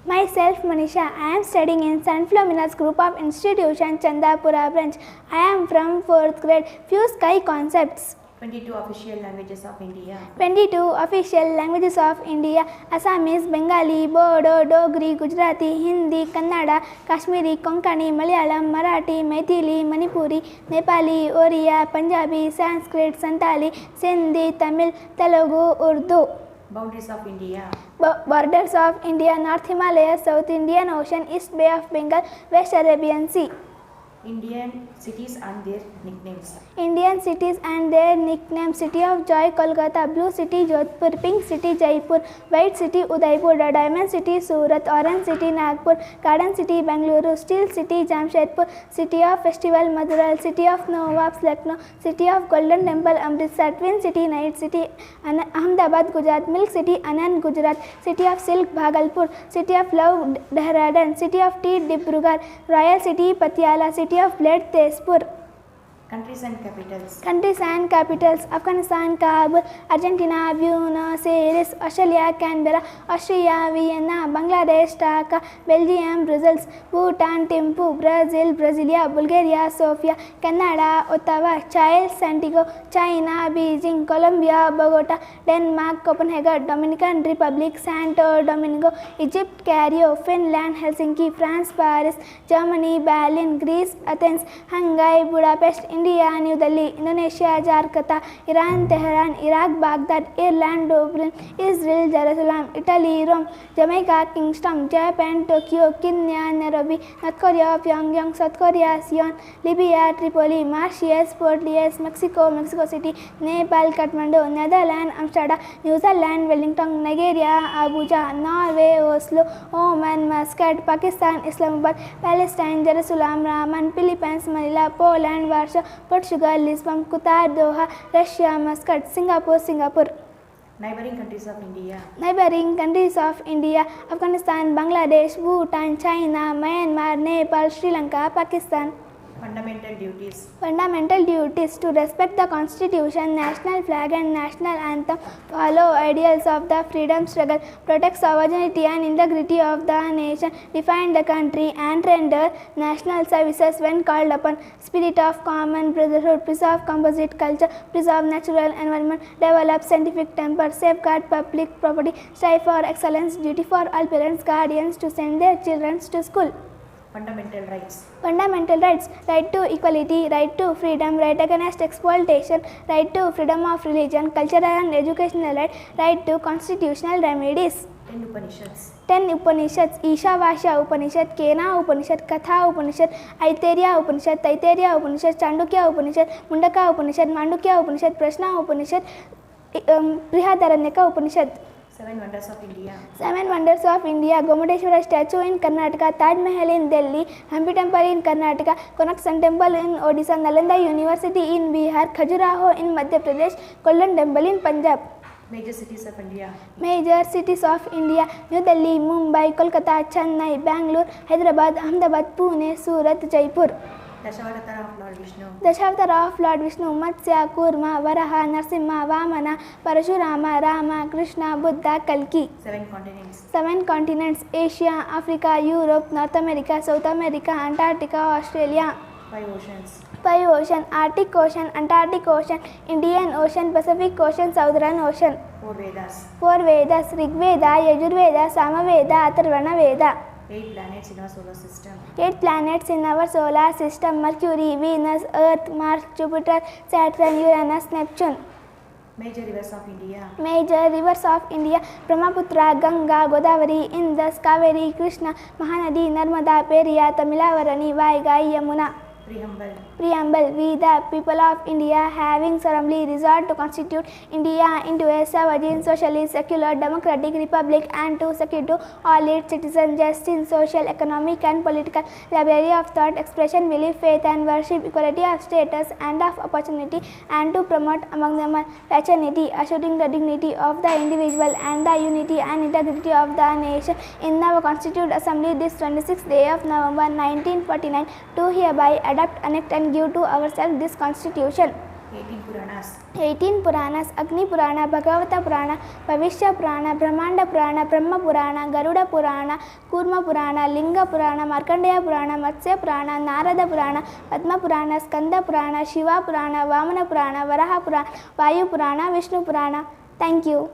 Myself Manisha. I am studying in St. Philomena's Group of Institution, Chandapura branch. I am from 4th grade. Few sky concepts. 22 official languages of India. 22 official languages of India: Assamese, Bengali, Bodo, Dogri, Gujarati, Hindi, Kannada, Kashmiri, Konkani, Malayalam, Marathi, Maithili, Manipuri, Nepali, Oriya, Punjabi, Sanskrit, Santali, Sindhi, Tamil, Telugu, Urdu. Boundaries of India. Borders of India: North Himalayas, South Indian Ocean, East Bay of Bengal, West Arabian Sea. Indian cities and their nicknames. Indian cities and their nicknames: City of Joy, Kolkata; Blue City, Jodhpur; Pink City, Jaipur; White City, Udaipur; Diamond City, Surat; Orange City, Nagpur; Garden City, Bengaluru; Steel City, Jamshedpur; City of Festival, Madurai; City of Nawabs, Lucknow; City of Golden Temple, Amritsar; Twin City, Night City, Ahmedabad, Gujarat; Milk City, Anand, Gujarat; City of Silk, Bhagalpur; City of Love, Dehradun; City of Tea, Dibrugarh; Royal City, Patiala; City of Blood, Tezpur. Countries and capitals. Countries and capitals: Afghanistan, Kabul; Argentina, Buenos Aires; Australia, Canberra; Austria, Vienna; Bangladesh, Dhaka; Belgium, Brussels; Bhutan, Thimphu; Brazil, Brasilia; Bulgaria, Sofia; Canada, Ottawa; Chile, Santiago; China, Beijing; Colombia, Bogota; Denmark, Copenhagen; Dominican Republic, Santo Domingo; Egypt, Cairo; Finland, Helsinki; France, Paris; Germany, Berlin; Greece, Athens; Hungary, Budapest; India, New Delhi; Indonesia, Jakarta; Iran, Tehran; Iraq, Baghdad; Ireland, Dublin; Israel, Jerusalem; Italy, Rome; Jamaica, Kingston; Japan, Tokyo; Kenya, Nairobi; North Korea, Pyongyang; South Korea, Seoul; Libya, Tripoli; Mauritius, Port Louis; Mexico, Mexico City; Nepal, Kathmandu; Netherlands, Amsterdam; New Zealand, Wellington; Nigeria, Abuja; Norway, Oslo; Oman, Muscat; Pakistan, Islamabad; Palestine, Jerusalem; Amman; Philippines, Manila; Poland, Warsaw; Portugal, Lisbon; Qatar, Doha; Russia, Muscat; Singapore, Singapore. Neighboring countries of India. Neighboring countries of India: Afghanistan, Bangladesh, Bhutan, China, Myanmar, Nepal, Sri Lanka, Pakistan. Fundamental duties. Fundamental duties: to respect the Constitution, national flag and national anthem, follow ideals of the freedom struggle, protect sovereignty and integrity of the nation, defend the country and render national services when called upon, spirit of common brotherhood, preserve composite culture, preserve natural environment, develop scientific temper, safeguard public property, strive for excellence, duty for all parents, guardians to send their children to school. Fundamental rights. Fundamental rights: right to equality, right to freedom, right against exploitation, right to freedom of religion, cultural and educational right to constitutional remedies. 10 Upanishads. 10 Upanishads: Ishavasya Upanishad, Kena Upanishad, Katha Upanishad, Aitareya Upanishad, Taittiriya Upanishad, Chandogya Upanishad, Mundaka Upanishad, Mandukya Upanishad, Prashna Upanishad, Brihadaranyaka Upanishad. 7 Wonders of India. 7 Wonders of India: Gomadeshwara statue in Karnataka, Taj Mahal in Delhi, Hampi temple in Karnataka, Konark Sun temple in Odisha, Nalanda University in Bihar, Khajuraho in Madhya Pradesh, Golden temple in Punjab. Major cities of India. Major cities of India: New Delhi, Mumbai, Kolkata, Chennai, Bangalore, Hyderabad, Ahmedabad, Pune, Surat, Jaipur. Dashavatara of Lord Vishnu. Dashavatara of Lord Vishnu: Matsya, Kurma, Varaha, Narsimha, Vamana, Parashurama, Rama, Krishna, Buddha, Kalki. 7 continents. 7 continents: Asia, Africa, Europe, North America, South America, Antarctica, Australia. 5 oceans. 5 oceans: Arctic Ocean, Antarctic Ocean, Indian Ocean, Pacific Ocean, Southern Ocean. 4 Vedas. 4 Vedas: Rig Veda, Yajurveda, Samaveda, Atharvana Veda. 8 planets in our solar system. 8 planets in our solar system: Mercury, Venus, Earth, Mars, Jupiter, Saturn, Uranus, Neptune. Major rivers of India. Major rivers of India: Brahmaputra, Ganga, Godavari, Indus, Kaveri, Krishna, Mahanadi, Narmada, Periyar, Tamilavarani, Vaigai, Yamuna. Preamble: We the people of India, having solemnly resolved to constitute India into a sovereign, socialist, secular, democratic republic, and to secure to all its citizens justice, social, economic, and political liberty of thought, expression, belief, faith, and worship, equality of status and of opportunity, and to promote among them all fraternity, assuring the dignity of the individual and the unity and integrity of the nation. In our Constituent Assembly this 26th day of November 1949, do hereby adopt, enact, and give to ourselves this Constitution. 18 Puranas. 18 Puranas, Agni Purana, Bhagavata Purana, Bhavishya Purana, Brahmanda Purana, Brahma Purana, Garuda Purana, Kurma Purana, Linga Purana, Markandeya Purana, Matsya Purana, Narada Purana, Padma Purana, Skanda Purana, Shiva Purana, Vamana Purana, Varaha Purana, Vayu Purana, Vishnu Purana. Thank you.